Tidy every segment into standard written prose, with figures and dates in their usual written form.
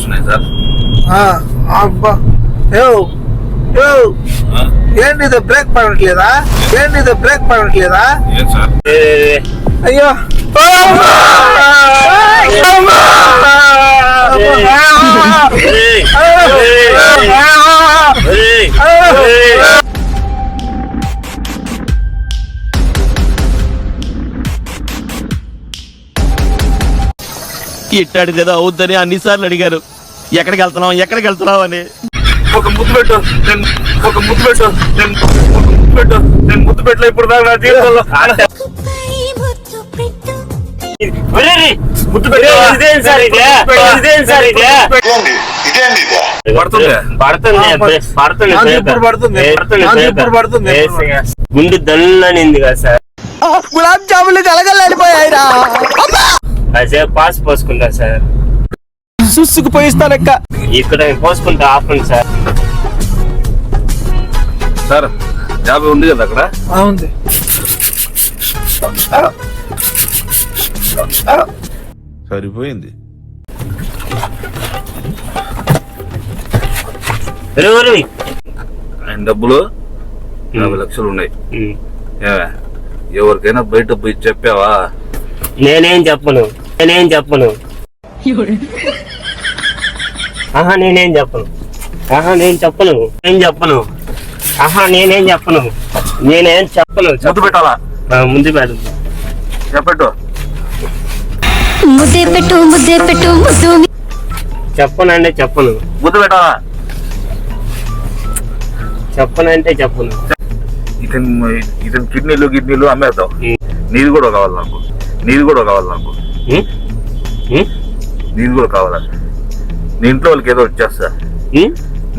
Case ఉన్నాయి sir. అబ్బా ఏంటి ఇది బ్రేక్ పడట్లేదా? ఏం సార్? అయ్యో ఇట్టాడిదేదో అవుద్దని అన్నిసార్లు అడిగారు. ఎక్కడికి వెళ్తున్నావు అని. ఒక ముద్దు పెట్టు, నేను ముద్దు పెట్టలే ఇప్పుడు దాకా నా జీవితంలో. గుండె దల్లనింది కదా సార్. గులాబ్ జాములు కలగలడిపోయాయిరా. కాసేపు పాస్ పోసుకుంటా సార్. సుసుకు పోయిస్తానక్క. ఇక్కడ పోసుకుంటా ఆపండి సార్. సార్ 50 ఉంది కదా అక్కడ. ఉంది. సరిపోయింది. ఆయన డబ్బులు 50 లక్షలు ఉన్నాయి. ఎవరికైనా బయట పోయి చెప్పావా? నేనేం చెప్పను. నేనేం చెప్పను. ముద్దు పెట్టాలా? ముందు పెట్టు. చెప్పట్టు. ముద్దే పెట్టు ముద్దు. చెప్పనంటే చెప్పను. ముద్దు పెట్టాలా? చెప్పనంటే చెప్పను. ఇతని కిడ్నీలు అమ్మేద్దాం. నీది కూడా కావాలి నాకు. నీది కూడా కావాలా? నీ ఇంట్లో వాళ్ళకి ఏదో వచ్చేస్తా.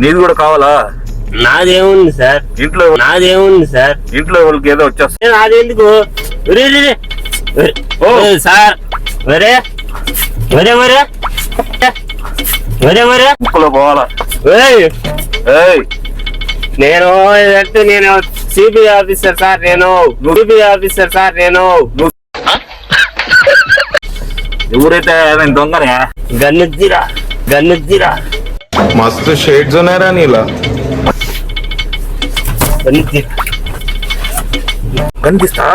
నీది కూడా కావాలా? నాదేముంది సార్ ఇంట్లో వాళ్ళకి ఏదో వచ్చేస్తా. నాదెందుకు సార్? ముక్కలో పోవాలా? నేను సిబిఐ ఆఫీసర్ సార్. నేను ఎవరైతే దొంగనే గన్నుద్దిరా. मस्त शेड जो नाही राणीला గంధిస్తా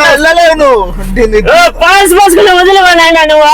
వెళ్ళలేను. పాస్ పోసుకుని వదిలేవా నాయనా నువ్వు?